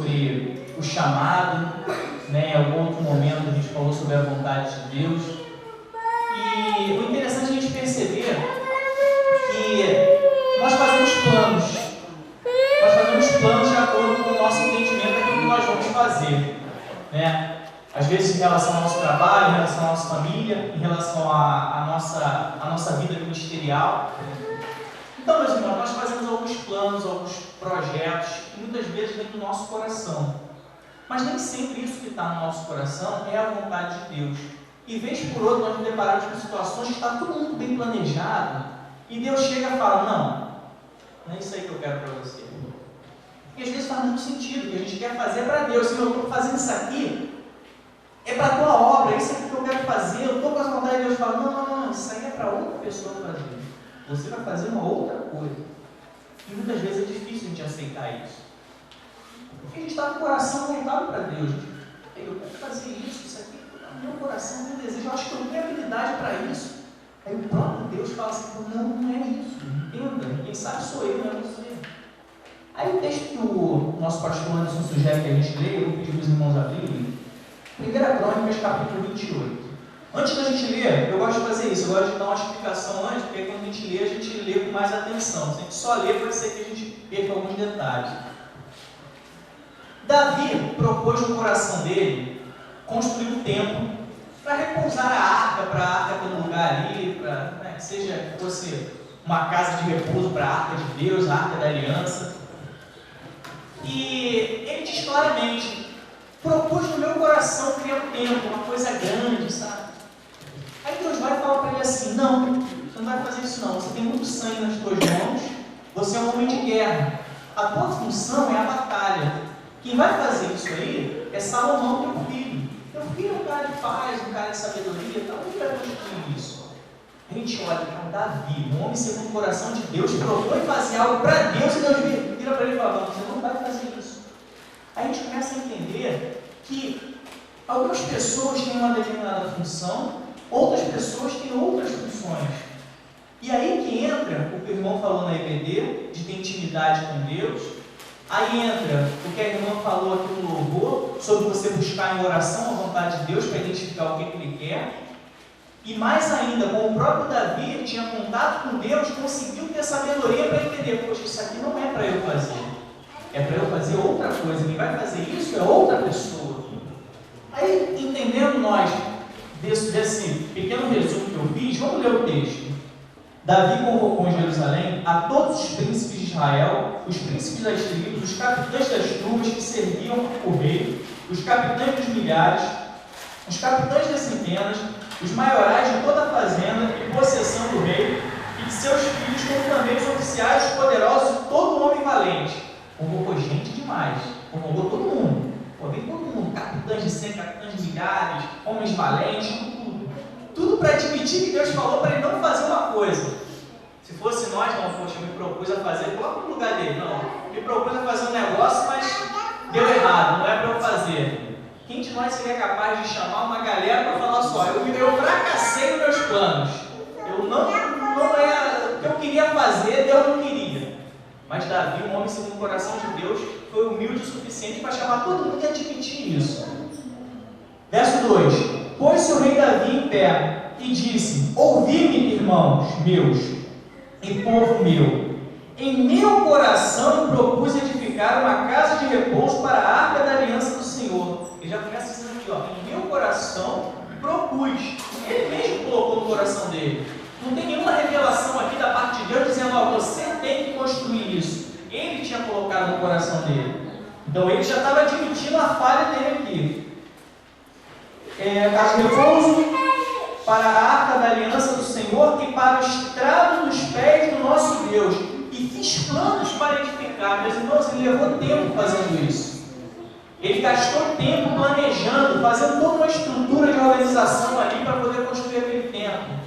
sobre o chamado, né? Em algum outro momento a gente falou sobre a vontade de Deus. E o interessante é a gente perceber que nós fazemos planos. Nós fazemos planos de acordo com o nosso entendimento daquilo que nós vamos fazer, né? Às vezes em relação ao nosso trabalho, em relação à nossa família, em relação à nossa vida ministerial. Então, meus irmãos, nós fazemos alguns planos, alguns projetos, que muitas vezes vem do nosso coração. Mas nem sempre isso que está no nosso coração é a vontade de Deus. E vez por outra nós nos deparamos com situações que está tudo muito bem planejado, e Deus chega e fala, não é isso aí que eu quero para você. E às vezes faz muito sentido, que a gente quer fazer para Deus. Senhor, eu estou fazendo isso aqui, é para a tua obra, é isso aqui que eu quero fazer, eu estou com a vontade de Deus. Fala, não, isso aí é para outra pessoa fazer. Você vai fazer uma outra coisa. E muitas vezes é difícil a gente aceitar isso. Porque a gente está com o coração voltado para Deus. Eu quero fazer isso aqui, no meu coração, meu desejo, eu acho que eu tenho habilidade para isso. Aí o próprio Deus fala assim, não é isso, entenda, quem sabe sou eu, não é você. Aí o texto que o nosso pastor Anderson sugere que a gente leia, eu vou pedir para os irmãos abrirem, 1 Crônicas, capítulo 28. Antes da gente ler, eu gosto de fazer isso, eu gosto de dar uma explicação antes, porque quando a gente lê com mais atenção. Se a gente só lê, pode ser que a gente perca alguns detalhes. Davi propôs no coração dele construir um templo para repousar a arca, para a arca ter um lugar ali, para que fosse uma casa de repouso para a arca de Deus, a arca da aliança. E ele diz claramente, propôs no meu coração criar um templo, uma coisa grande, sabe? Aí Deus vai falar para ele assim, não, você não vai fazer isso não, você tem muito sangue nas tuas mãos, você é um homem de guerra, a tua função é a batalha. Quem vai fazer isso aí é Salomão, teu filho. Teu filho é um cara de paz, um cara de sabedoria, então ele vai construir isso. A gente olha para Davi, um homem segundo o coração de Deus, propõe fazer algo para Deus, e Deus vira para ele e fala, não, você não vai fazer isso. Aí a gente começa a entender que algumas pessoas têm uma determinada função, outras pessoas têm outras funções. E aí que entra o que o irmão falou na EBD, de ter intimidade com Deus. Aí entra o que a irmã falou aqui no louvor, sobre você buscar em oração a vontade de Deus para identificar o que Ele quer. E mais ainda, como o próprio Davi, ele tinha contato com Deus, conseguiu ter sabedoria para entender, poxa, isso aqui não é para eu fazer, é para eu fazer outra coisa, quem vai fazer isso é outra pessoa. Aí, entendendo nós desse pequeno resumo que eu fiz, vamos ler o texto. Davi convocou em Jerusalém a todos os príncipes de Israel, os príncipes das tribos, os capitães das turmas que serviam o rei, os capitães dos milhares, os capitães das centenas, os maiorais de toda a fazenda e possessão do rei, e de seus filhos, como também os oficiais poderosos e todo homem valente. Convocou gente demais, convocou todo mundo. Vem todo mundo, capitães de 100, capitães de milhares, homens valentes, tudo para admitir que Deus falou para ele não fazer uma coisa. Se fosse nós, não, poxa, me propus a fazer, coloca no lugar dele, não, me propus a fazer um negócio, mas deu errado, não é para eu fazer. Quem de nós seria capaz de chamar uma galera para falar só, eu fracassei nos meus planos, não é o que eu queria fazer, Deus não queria. Mas Davi, um homem segundo o coração de Deus, foi humilde o suficiente para chamar todo mundo e admitir isso. Verso 2. Pôs-se o rei Davi em pé e disse, ouvi-me, irmãos meus e povo meu. Em meu coração propus edificar uma casa de repouso para a arca da aliança do Senhor. Ele já começa dizendo aqui, em meu coração propus. Ele mesmo colocou no coração dele. Não tem nenhuma revelação aqui da parte de Deus dizendo, você tem que construir isso. Ele tinha colocado no coração dele. Então ele já estava admitindo a falha dele aqui. Casa de repouso para a arca da aliança do Senhor e para o estrado dos pés do nosso Deus. E fiz planos para edificar. Meus irmãos, ele levou tempo fazendo isso. Ele gastou tempo planejando, fazendo toda uma estrutura de organização ali para poder construir aquele templo.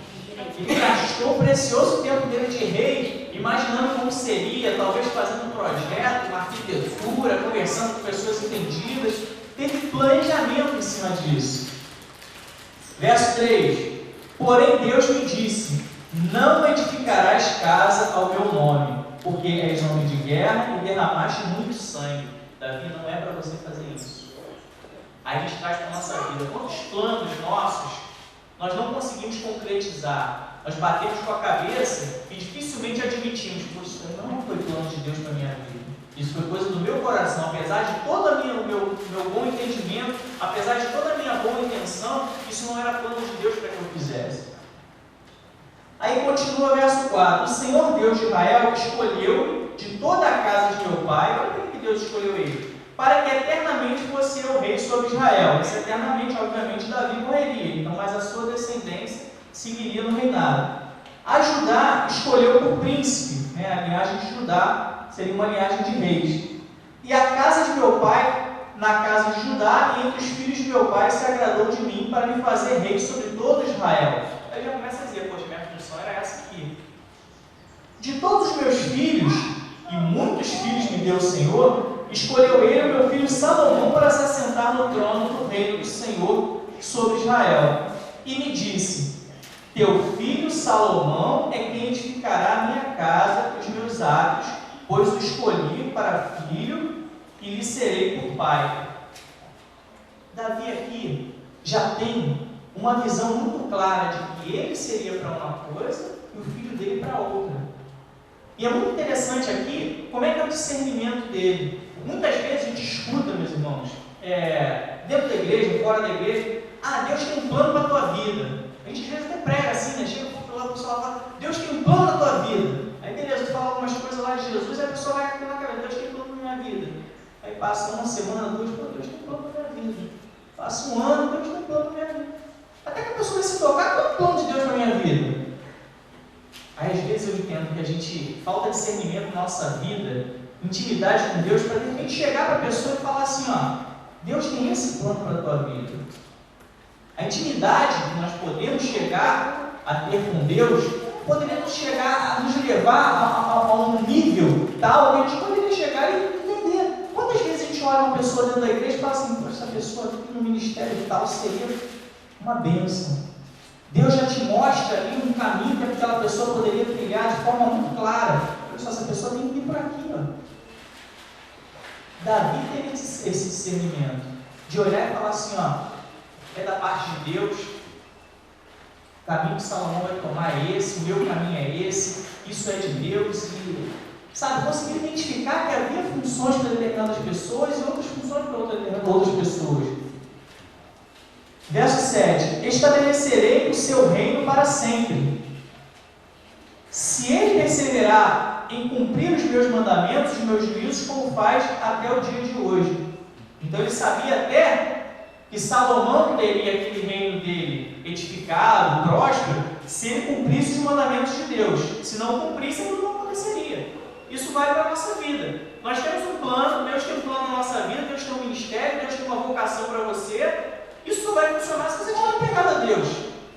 Ele gastou o precioso tempo dele de rei, imaginando como seria, talvez fazendo um projeto, uma arquitetura, conversando com pessoas entendidas. Teve planejamento em cima disso. Verso 3. Porém Deus me disse, não edificarás casa ao meu nome, porque és homem de guerra e derramaste muito sangue. Davi, não é para você fazer isso. Aí a gente traz para a nossa vida. Quantos planos nossos nós não conseguimos concretizar? Nós batemos com a cabeça e dificilmente admitimos, poxa, isso não foi plano de Deus para a minha vida. Isso foi coisa do meu coração. Apesar de todo o meu bom entendimento, apesar de toda a minha boa intenção, isso não era plano de Deus para que eu fizesse. Aí continua o verso 4. O Senhor Deus de Israel escolheu de toda a casa de meu pai. Olha por que Deus escolheu ele. Para que eternamente fosse eu rei sobre Israel. Esse eternamente, obviamente, Davi morreria. Então, mas a sua descendência seguiria no reinado. A Judá escolheu por príncipe. A linhagem de Judá seria uma linhagem de reis. E a casa de meu pai, na casa de Judá, e entre os filhos de meu pai, se agradou de mim para me fazer rei sobre todo Israel. Aí já começa a dizer, poxa, minha função era essa aqui. De todos os meus filhos, e muitos filhos me deu o Senhor, escolheu ele o meu filho Salomão para se assentar no trono do reino do Senhor sobre Israel. E me disse, teu filho Salomão é quem edificará a minha casa e os meus atos, pois o escolhi para filho e lhe serei por pai. Davi aqui já tem uma visão muito clara de que ele seria para uma coisa e o filho dele para outra. E é muito interessante aqui como é que é o discernimento dele. Muitas vezes a gente escuta, meus irmãos, dentro da igreja, fora da igreja, Deus tem um plano para a tua vida. A gente às vezes até prega assim, né? Chega lá, o pessoal fala, Deus tem um plano para a tua vida. Aí beleza, tu fala algumas coisas lá de Jesus, e a pessoa vai aqui na cabeça, Deus tem um plano para a minha vida. Aí passa uma semana, duas, Deus tem um plano para a minha vida. Passa um ano, Deus tem um plano para a minha vida. Até que a pessoa vai se tocar, qual é o plano de Deus para a minha vida? Aí às vezes eu entendo que a gente falta discernimento na nossa vida, intimidade com Deus, para de repente chegar para a pessoa e falar assim, Deus tem esse plano para a tua vida. A intimidade que nós podemos chegar a ter com Deus, poderia chegar a nos levar a um nível tal que a gente poderia chegar e entender. Quantas vezes a gente olha uma pessoa dentro da igreja e fala assim, essa pessoa aqui no ministério tal seria uma bênção. Deus já te mostra ali um caminho que aquela pessoa poderia trilhar de forma muito clara. Olha só, essa pessoa tem que vir por aqui. Davi teve esse discernimento de olhar e falar assim, é da parte de Deus, o caminho que Salomão vai tomar é esse, o meu caminho é esse, isso é de Deus, e conseguir identificar que havia funções para determinadas pessoas e outras funções para outras pessoas. Verso 7, estabelecerei o seu reino para sempre. Se ele perseverar em cumprir os meus mandamentos, os meus juízos, como faz até o dia de hoje. Então ele sabia até que Salomão teria aquele reino dele edificado, próspero, se ele cumprisse os mandamentos de Deus. Se não cumprisse, aquilo não aconteceria. Isso vai para a nossa vida. Nós temos um plano, Deus tem um plano na nossa vida, Deus tem um ministério, Deus tem uma vocação para você. Isso só vai funcionar se você estiver pegado a Deus.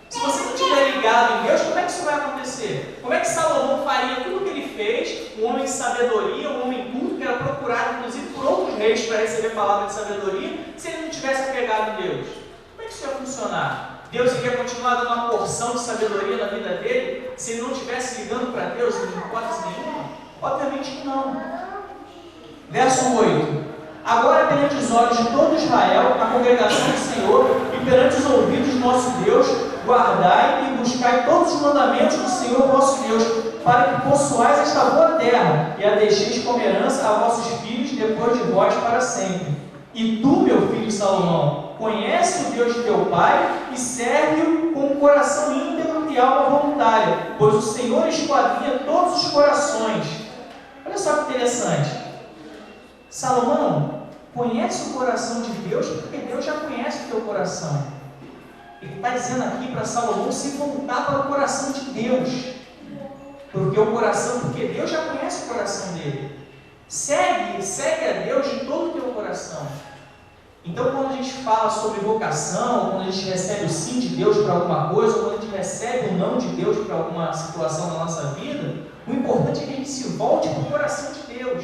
Se você não estiver ligado em Deus, como é que isso vai acontecer? Como é que Salomão faria tudo o que ele fez, um homem de sabedoria, um homem culto, que era procurado inclusive por outros reis para receber palavra de sabedoria, se ele não tivesse apegado em Deus? Como é que isso ia funcionar? Deus iria continuar dando uma porção de sabedoria na vida dele, se ele não estivesse ligando para Deus em hipótese nenhuma? Obviamente que não. Verso 8. Agora perante os olhos de todo Israel, a congregação do Senhor, e perante os ouvidos de nosso Deus, guardai e buscai todos os mandamentos do Senhor vosso Deus, para que possuais esta boa terra, e a deixeis como herança a vossos filhos depois de vós para sempre. E tu, meu filho Salomão, conhece o Deus de teu pai, e serve-o com um coração íntegro e alma voluntária, pois o Senhor esquadrinha todos os corações. Olha só que interessante. Salomão conhece o coração de Deus, porque Deus já conhece o teu coração. Ele está dizendo aqui para Salomão se voltar para o coração de Deus, porque Deus já conhece o coração dele. Segue a Deus de todo o teu coração. Então, quando a gente fala sobre vocação, quando a gente recebe o sim de Deus para alguma coisa, ou quando a gente recebe o não de Deus para alguma situação da nossa vida, o importante é que a gente se volte para o coração de Deus.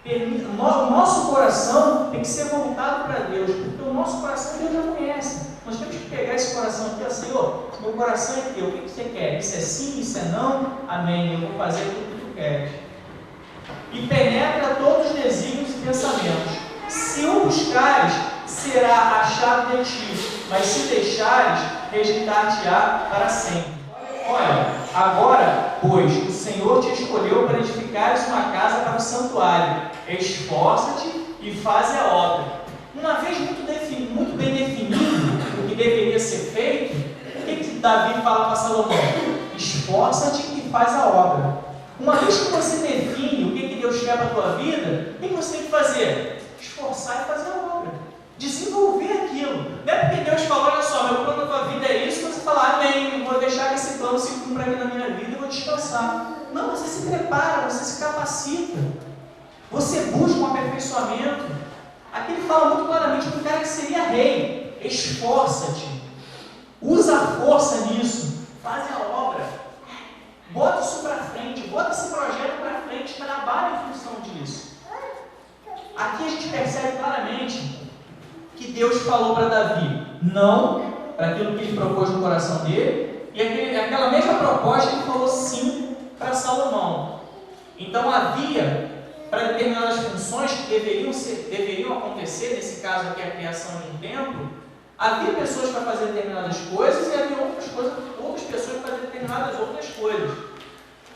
O nosso coração tem que ser voltado para Deus, porque o nosso coração Deus já conhece. Nós temos que pegar esse coração aqui, Senhor, meu coração é teu, o que você quer? Isso é sim, isso é não? Amém, eu vou fazer tudo o que tu queres. E penetra todos os desígnios e pensamentos. Se o buscares, será achado de ti, mas se deixares, rejeitar-te-á para sempre. Olha, agora, pois, o Senhor te escolheu para edificares uma casa para o santuário. Esforça-te e faze a obra. Uma vez muito bem definido o que deveria ser feito, o que Davi fala para Salomão? Esforça-te e faz a obra. Uma vez que você define o que Deus quer para a tua vida, o que você tem que fazer? Esforçar e fazer a obra. Desenvolver aquilo. Não é porque Deus falou, olha só, meu plano da tua vida é isso, você fala, amém, vou deixar que esse plano se cumpra aqui na minha vida e vou descansar. Não, você se prepara, você se capacita. Você busca um aperfeiçoamento. Aqui ele fala muito claramente do cara que seria rei. Esforça-te. Usa a força nisso. Faz a obra. Bota isso para frente. Bota esse projeto para frente. Trabalha em função disso. Aqui a gente percebe claramente que Deus falou para Davi não para aquilo que ele propôs no coração dele, e aquela mesma proposta ele falou sim para Salomão. Então havia, para determinadas funções que deveriam acontecer, nesse caso aqui a criação de um templo, havia pessoas para fazer determinadas coisas e havia outras pessoas para fazer determinadas outras coisas.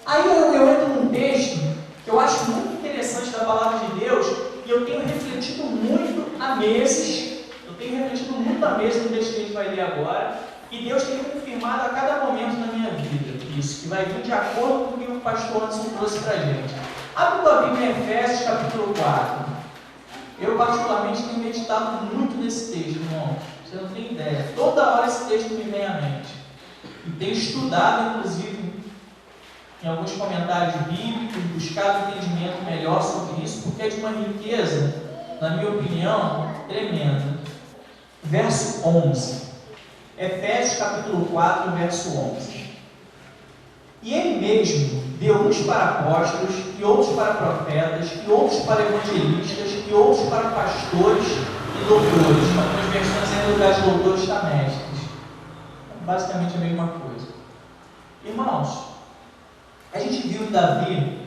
Aí eu entro num texto que eu acho muito interessante da palavra de Deus, e eu tenho refletido muito há meses, no texto que a gente vai ler agora, e Deus tem confirmado a cada momento na minha vida isso, que vai vir de acordo com o que o pastor Anderson trouxe para a gente. Abre tua Bíblia em Efésios capítulo 4. Eu particularmente tenho meditado muito nesse texto, irmão. Você não tem ideia. Toda hora esse texto me vem à mente. E tenho estudado, inclusive, em alguns comentários bíblicos, buscado entendimento melhor sobre isso, porque é de uma riqueza, na minha opinião, tremenda. Verso 11. Efésios capítulo 4, verso 11. E ele mesmo deu uns para apóstolos, e outros para profetas, e outros para evangelistas, e outros para pastores e doutores. Algumas versões em lugar de doutores está mestres. Basicamente a mesma coisa. Irmãos, a gente viu em Davi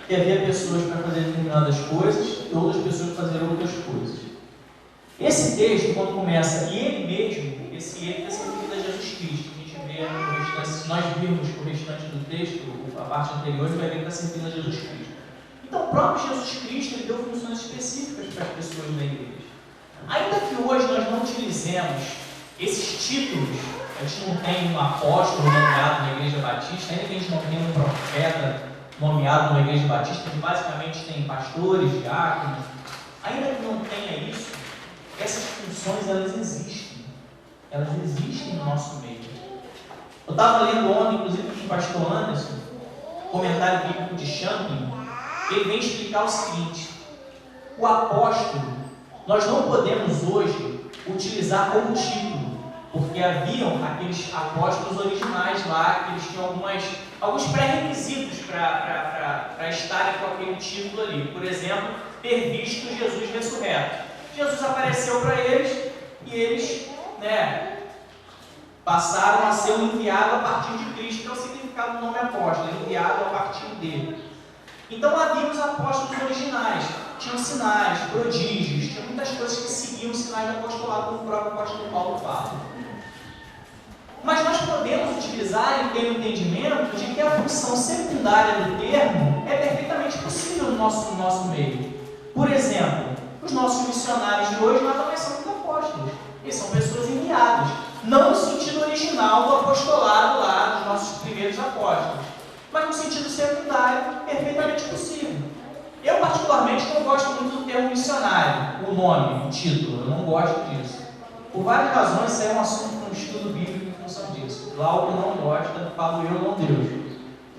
que havia pessoas para fazer determinadas coisas e outras pessoas para fazer outras coisas. Esse texto, quando começa, e ele mesmo, esse ele está se referindo a Jesus Cristo. A gente vê no restante, se nós virmos o restante do texto, a parte anterior, a gente vai ver que está se referindo a Jesus Cristo. Então, o próprio Jesus Cristo ele deu funções específicas para as pessoas da igreja. Ainda que hoje nós não utilizemos esses títulos, a gente não tem um apóstolo nomeado na Igreja Batista, ainda que a gente não tenha um profeta nomeado na Igreja Batista, que basicamente tem pastores, diáconos, ainda que não tenha isso, essas funções elas existem no nosso meio. Eu estava lendo ontem, inclusive com o pastor Anderson, comentário bíblico de Champlin, ele vem explicar o seguinte: o apóstolo, nós não podemos hoje utilizar como título, porque haviam aqueles apóstolos originais lá, que eles tinham alguns pré-requisitos para estarem com aquele título ali. Por exemplo, ter visto Jesus ressurreto. Jesus apareceu para eles e eles passaram a ser um enviado a partir de Cristo, que é o significado do nome apóstolo, enviado a partir dele. Então havia os apóstolos originais, tinham sinais, prodígios, tinha muitas coisas que seguiam os sinais do apostolado, como o próprio apóstolo Paulo fala. Mas nós podemos utilizar e ter o entendimento de que a função secundária do termo é perfeitamente possível no nosso meio. Por exemplo, os nossos missionários de hoje nada mais são que apóstolos. Eles são pessoas enviadas. Não no sentido original do apostolado lá dos nossos primeiros apóstolos, mas no sentido secundário, perfeitamente possível. Eu particularmente não gosto muito do termo missionário, o nome, o título, eu não gosto disso. Por várias razões, isso é um assunto para um estudo bíblico em função disso. Glauco não gosta, falo eu, não Deus.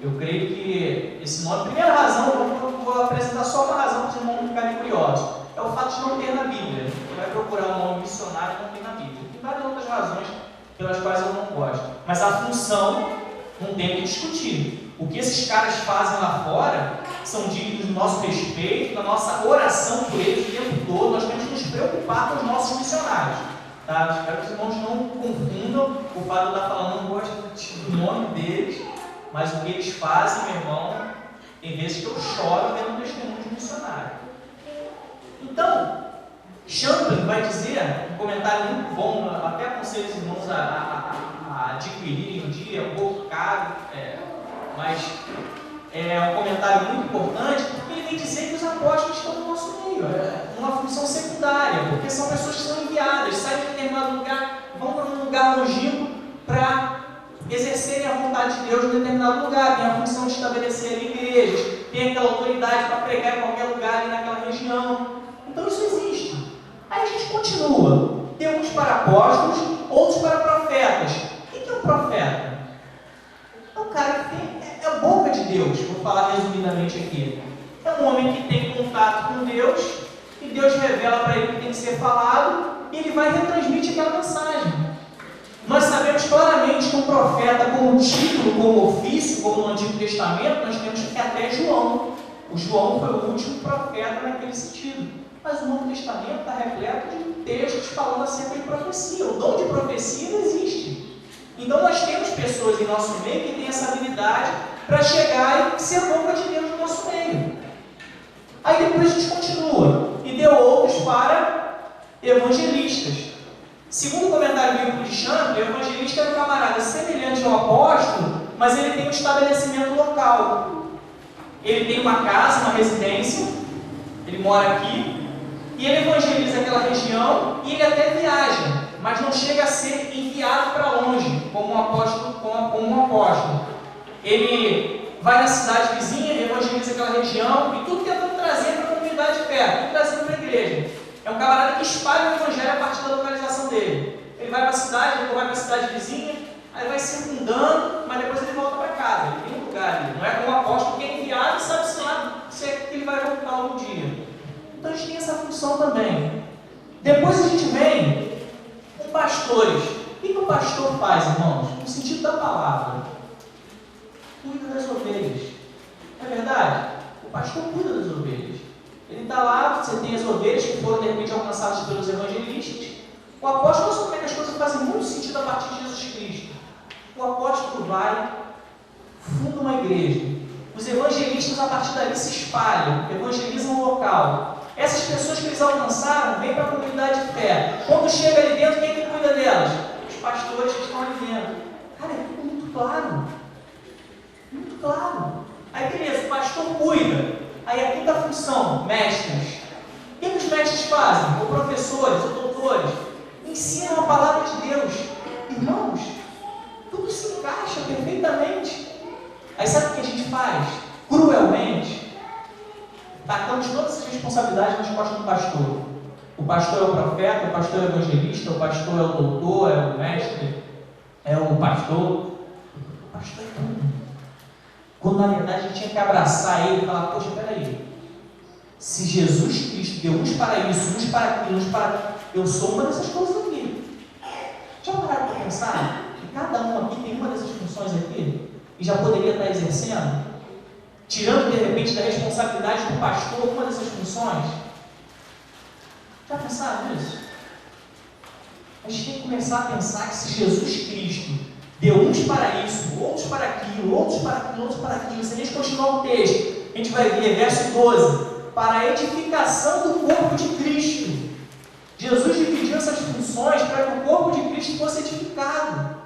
Eu creio que esse nome, primeira razão, eu vou apresentar só uma razão para os irmãos ficarem curiosos. É o fato de não ter na Bíblia. Você vai procurar um nome missionário e não tem na Bíblia. Tem várias outras razões pelas quais eu não gosto. Mas a função não tem que discutir. O que esses caras fazem lá fora são dignos do nosso respeito, da nossa oração por eles o tempo todo. Nós temos que nos preocupar com os nossos missionários. Tá? Espero que os irmãos não confundam o fato de eu estar falando, não gosto do nome deles, mas o que eles fazem, meu irmão, tem vezes que eu choro vendo o testemunho de missionário. Então, Champlin vai dizer, um comentário muito bom, até aconselho os irmãos a adquirirem um dia, é um pouco caro, mas é um comentário muito importante, porque ele vem dizer que os apóstolos estão no nosso meio, uma função secundária, porque são pessoas que são enviadas, saem de determinado lugar, vão para um lugar longínquo para exercerem a vontade de Deus em determinado lugar, tem a função de estabelecer igrejas, tem aquela autoridade para pregar em qualquer lugar ali naquela região. Então isso existe. Aí a gente continua. Tem uns para apóstolos, outros para profetas. O que é um profeta? É um cara que é a boca de Deus, vou falar resumidamente aqui. É um homem que tem contato com Deus, e Deus revela para ele o que tem que ser falado, e ele vai e retransmite aquela mensagem. Nós sabemos claramente que um profeta, como título, como ofício, como no Antigo Testamento, nós temos que até João. O João foi o último profeta naquele sentido. Mas o Novo Testamento está repleto de textos falando acerca de profecia. O dom de profecia não existe. Então nós temos pessoas em nosso meio que têm essa habilidade para chegar e ser a boca de Deus no nosso meio. Aí depois a gente continua. E deu outros para evangelistas. Segundo o comentário bíblico de Champlin, o evangelista é um camarada semelhante ao apóstolo, mas ele tem um estabelecimento local. Ele tem uma casa, uma residência, ele mora aqui, e ele evangeliza aquela região, e ele até viaja, mas não chega a ser enviado para longe, como um apóstolo. Ele vai na cidade vizinha, evangeliza aquela região, e tudo tentando trazer para a comunidade de perto, tudo trazendo para a igreja. É um camarada que espalha o evangelho a partir da localização dele. Ele vai para a cidade, depois vai para a cidade vizinha, aí vai circundando, mas depois ele volta para casa. Ele tem um lugar ali. Não é como o apóstolo que é enviado e sabe-se lá se é que ele vai voltar algum dia. Então a gente tem essa função também. Depois a gente vem com pastores. O que o pastor faz, irmãos? No sentido da palavra. Cuida das ovelhas. Não é verdade? O pastor cuida das ovelhas. Ele está lá, você tem as ovelhas que foram de repente alcançadas pelos evangelistas. O apóstolo, nós sabemos que as coisas fazem muito sentido a partir de Jesus Cristo. O apóstolo vai, funda uma igreja. Os evangelistas a partir dali se espalham, evangelizam o local. Essas pessoas que eles alcançaram vêm para a comunidade de fé. Quando chega ali dentro, quem é que cuida delas? Os pastores que estão ali dentro. Cara, é tudo muito claro. Muito claro. Aí beleza, o pastor cuida. Aí a quinta função, mestres. O que os mestres fazem? Ou professores, ou doutores? Ensinam a palavra de Deus. Irmãos, tudo se encaixa perfeitamente. Aí sabe o que a gente faz? Cruelmente, tacamos todas as responsabilidades nas costas do pastor. O pastor é o profeta, o pastor é o evangelista, o pastor é o doutor, é o mestre, é o pastor. O pastor é tudo. Quando na verdade a gente tinha que abraçar ele e falar, poxa, peraí, se Jesus Cristo deu uns para isso, uns para aquilo, uns para... Eu sou uma dessas coisas aqui. Já pararam para pensar que cada um aqui tem uma dessas funções aqui e já poderia estar exercendo? Tirando de repente da responsabilidade do pastor uma dessas funções? Já pensaram nisso? A gente tem que começar a pensar que se Jesus Cristo deu uns para isso, outros para aquilo, outros para aquilo, outros para aquilo. Se a gente continuar o texto, a gente vai ver, verso 12, para a edificação do corpo de Cristo. Jesus dividiu essas funções para que o corpo de Cristo fosse edificado.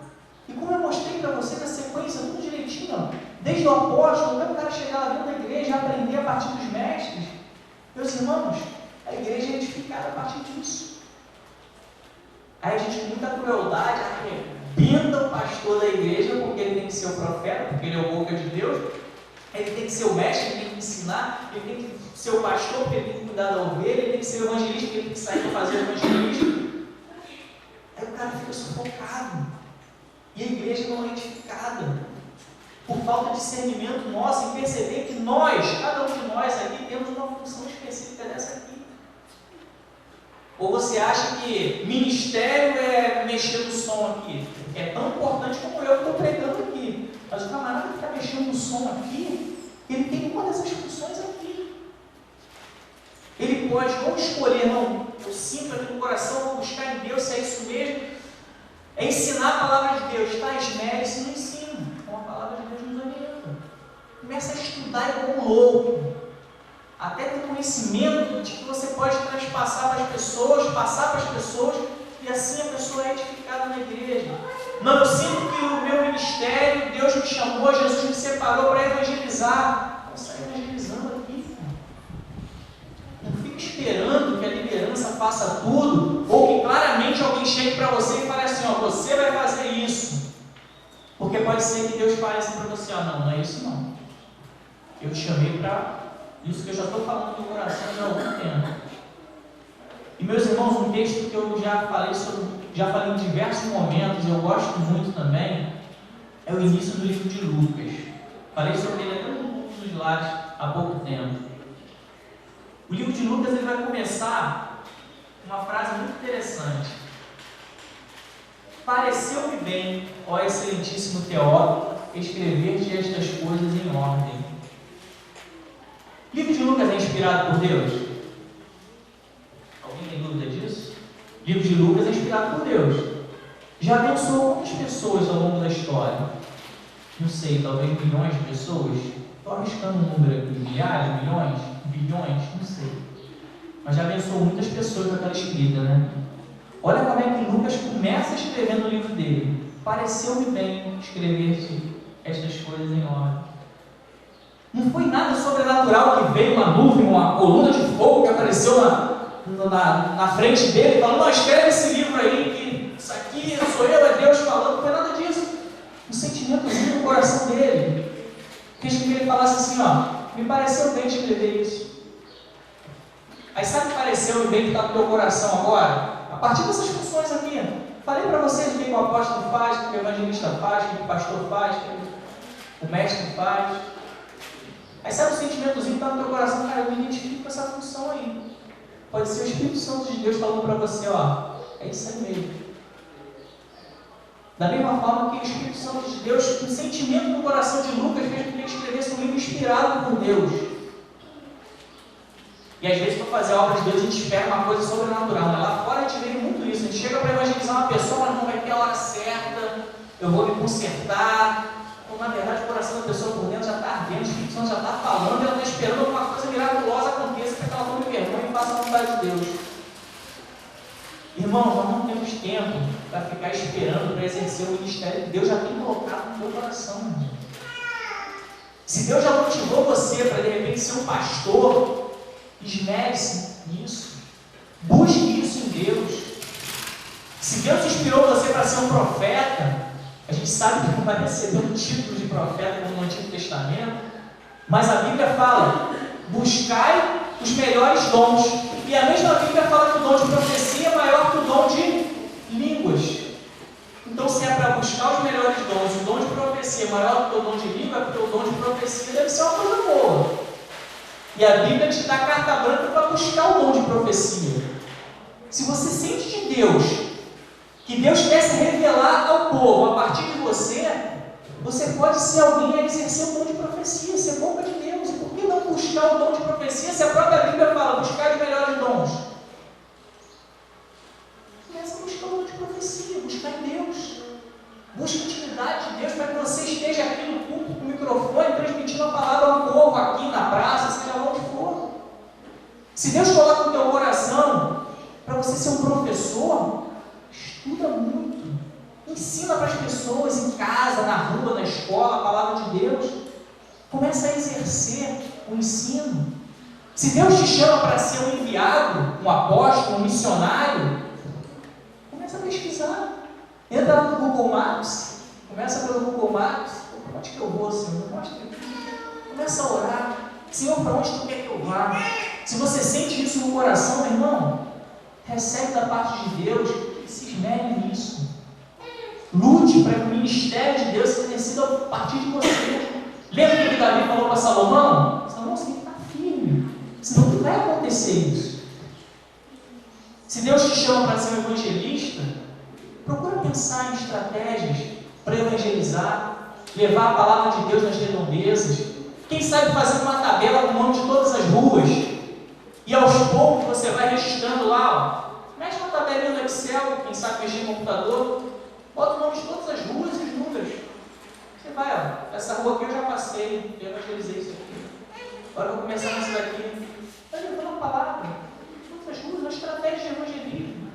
E como eu mostrei para você na sequência, tudo direitinho, ó, desde o apóstolo, até o cara chegar lá dentro da igreja e aprender a partir dos mestres. Meus irmãos, a igreja é edificada a partir disso. Aí a gente, com muita crueldade, arrebenta o pastor da igreja, porque ele tem que ser o profeta, porque ele é o boca de Deus, ele tem que ser o mestre, ele tem que ensinar, ele tem que ser o pastor, porque ele tem que cuidar da ovelha, ele tem que ser o evangelista, porque ele tem que sair para fazer o evangelismo. Aí o cara fica sufocado. E a igreja não é edificada. Por falta de discernimento nosso em perceber que nós, cada um de nós aqui, temos uma função específica dessa aqui. Ou você acha que ministério é mexer no som aqui? É tão importante como eu que estou pregando aqui. Mas o camarada que está mexendo no som aqui, ele tem uma dessas funções aqui. Ele pode ou escolher, não, eu sinto aqui no coração, vou buscar em Deus se é isso mesmo. É ensinar a palavra de Deus. Tá, esmere-se no ensino. Então a palavra de Deus nos orienta. Começa a estudar igual um louco. até ter conhecimento de que você pode transpassar para as pessoas, passar para as pessoas, e assim a pessoa é edificada na igreja. Não, eu sinto que o meu ministério, Deus me chamou, Jesus me separou para evangelizar. Vamos sair evangelizando aqui. Não fique esperando que a liderança faça tudo, ou que claramente alguém chegue para você e fale assim, ó, você vai fazer isso. Porque pode ser que Deus fale assim para você, ó, não, não é isso não. Eu te chamei para isso que eu já estou falando do coração já há algum tempo. E meus irmãos, um texto que eu já falei em diversos momentos, e eu gosto muito também, é o início do livro de Lucas. Falei sobre ele até no dos lares há pouco tempo. O livro de Lucas ele vai começar com uma frase muito interessante. Pareceu-me bem, ó excelentíssimo Teófilo, escrever-te estas coisas em ordem. O livro de Lucas é inspirado por Deus? Alguém tem dúvida disso? O livro de Lucas é inspirado por Deus. Já abençoou quantas pessoas ao longo da história? Não sei, talvez milhões de pessoas? Estou arriscando um número aqui, milhares, milhões, bilhões, não sei. Mas já abençoou muitas pessoas com aquela escrita, né? Olha como é que Lucas começa escrevendo o livro dele. Pareceu-me bem escrever-te estas coisas em ordem. Não foi nada sobrenatural que veio uma nuvem, uma coluna de fogo que apareceu na frente dele, falando, não, escreve esse livro aí, que isso aqui sou eu, é Deus falando. Não foi nada disso. Um sentimentozinho no coração dele. Fez com que ele falasse assim, ó, me pareceu bem escrever isso. Aí sabe o que pareceu bem que está no teu coração agora? A partir dessas funções aqui, falei para vocês o que o apóstolo faz, o que o evangelista faz, o que o pastor faz, o que o mestre faz. Aí sabe o sentimentozinho que está no teu coração? Cara, eu me identifico com essa função aí. Pode ser o Espírito Santo de Deus falando para você, ó, é isso aí mesmo. Da mesma forma que o Espírito Santo de Deus, um sentimento no coração de Lucas fez com que ele escrevesse um livro inspirado por Deus. E às vezes, para fazer a obra de Deus, a gente espera uma coisa sobrenatural. Né? Lá fora a gente vê muito isso. A gente chega para evangelizar uma pessoa, mas não vai ter a hora certa, eu vou me consertar. Então, na verdade, o coração da pessoa por dentro já está ardendo, o Espírito Santo já está falando, e ela está esperando alguma coisa miraculosa aconteça para que ela tome vergonha e faça a vontade de Deus. Irmãos, nós não temos tempo para ficar esperando para exercer o ministério que Deus já tem colocado no teu coração. Irmão. Se Deus já motivou você para de repente ser um pastor, esmere-se nisso. Busque isso em Deus. Se Deus inspirou você para ser um profeta, a gente sabe que não vai receber um título de profeta como no Antigo Testamento, mas a Bíblia fala, buscai os melhores dons. E a mesma Bíblia fala que o dom de profecia é maior que o dom de línguas. Então, se é para buscar os melhores dons, o dom de profecia é maior que o dom de língua, porque o dom de profecia deve ser uma coisa boa. E a Bíblia te dá carta branca para buscar o dom de profecia. Se você sente de Deus, que Deus quer se revelar ao povo a partir de você, você pode ser alguém a exercer o dom de profecia, ser boca de Deus. E por que não buscar o dom de profecia se a própria Bíblia fala, buscar os melhores dons? Começa a buscar o dom de profecia, buscar em Deus. Busque a intimidade de Deus para que você esteja aqui no culto com o microfone, transmitindo a palavra ao povo, aqui na praça, seja lá onde for. Se Deus coloca no teu coração para você ser um professor, estuda muito. Ensina para as pessoas em casa, na rua, na escola, a palavra de Deus. Começa a exercer o ensino. Se Deus te chama para ser um enviado, um apóstolo, um missionário, começa a pesquisar. Entra no Google Maps, começa pelo Google Maps. Para onde que eu vou, Senhor? Começa a orar. Senhor, para onde tu quer que eu vá? Se você sente isso no coração, meu irmão, recebe da parte de Deus e se esmere nisso. Lute para que o ministério de Deus seja exercido a partir de você. Lembra do que Davi falou para Salomão? Salomão, você tem que estar firme, senão não vai acontecer isso. Se Deus te chama para ser um evangelista, procura pensar em estratégias para evangelizar, levar a palavra de Deus nas redondezas. Quem sabe fazer uma tabela com o nome de todas as ruas, e aos poucos você vai registrando lá, ó. Mexe uma tabelinha no Excel, quem sabe mexer no computador, bota o nome de todas as ruas e os números. Você vai, ó, essa rua aqui eu já passei, eu evangelizei isso aqui. Agora eu vou começar nessa daqui. vai levando a palavra. Outras coisas, uma estratégia de evangelismo.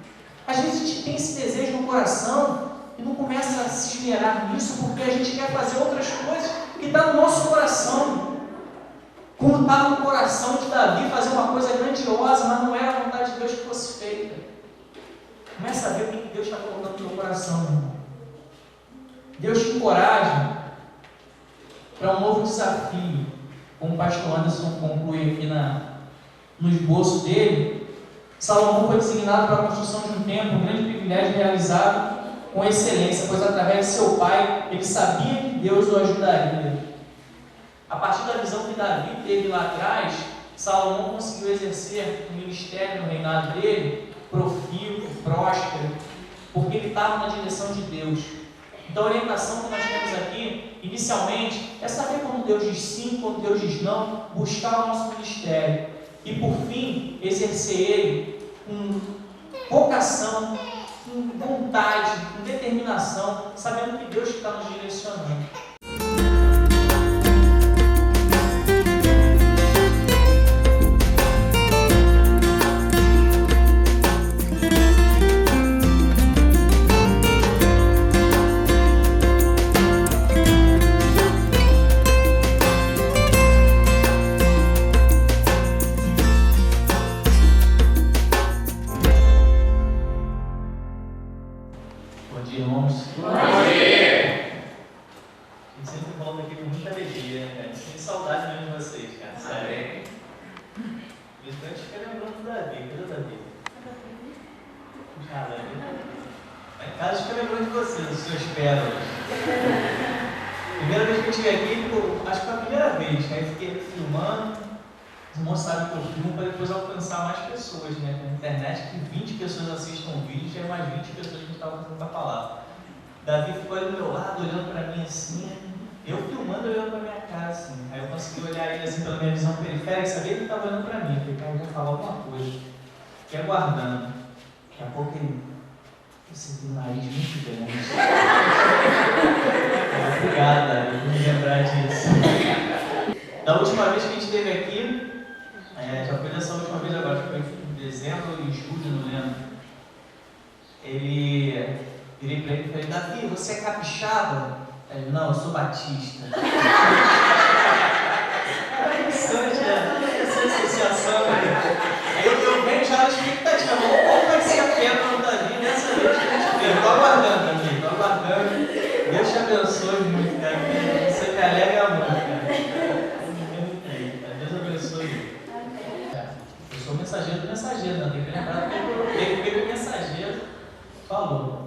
Às vezes a gente tem esse desejo no coração e não começa a se esmerar nisso porque a gente quer fazer outras coisas que está no nosso coração. Como estava no coração de Davi fazer uma coisa grandiosa, mas não era a vontade de Deus que fosse feita. Começa a ver o que Deus está colocando no teu coração, meu irmão. Deus te encoraja para um novo desafio. Como o pastor Anderson conclui aqui no esboço dele, Salomão foi designado para a construção de um templo, um grande privilégio realizado com excelência, pois através de seu pai, ele sabia que Deus o ajudaria. A partir da visão que Davi teve lá atrás, Salomão conseguiu exercer o ministério no reinado dele, profícuo, próspero, porque ele estava na direção de Deus. Então a orientação que nós temos aqui, inicialmente, é saber quando Deus diz sim, quando Deus diz não, buscar o nosso ministério e, por fim, exercer ele com vocação, com vontade, com determinação, sabendo que Deus está nos direcionando. Primeira vez que eu estive aqui, acho que foi a primeira vez, aí fiquei filmando, os irmãos sabem que eu filmo para depois alcançar mais pessoas, né? Na internet, que 20 pessoas assistam o vídeo, já é mais 20 pessoas que estavam fazendo a palavra. Davi ficou ali do meu lado, olhando para mim assim, eu filmando, olhando para minha cara assim. Aí eu consegui olhar ele assim pela minha visão periférica, sabia que ele estava olhando para mim, eu falei, cara, eu vou falar alguma coisa. Fiquei aguardando. Daqui a pouco ele... Você tem um nariz muito grande. Obrigado, Davi, por me lembrar disso. Da última vez que a gente esteve aqui, já foi dessa última vez agora, foi em dezembro ou em julho, não lembro. Virei para ele e falei, Davi, você é capixaba? Ele, não, eu sou batista. Essa associação, aí eu venho já na expectativa, qual vai ser a quebra do Davi nessa vez que a gente vê? Estou aguardando, amigo, estou aguardando. Deus te abençoe muito, cara. Você me alegra muito, cara. Deus abençoe. Eu sou mensageiro do mensageiro, não tem que lembrar que o mensageiro falou.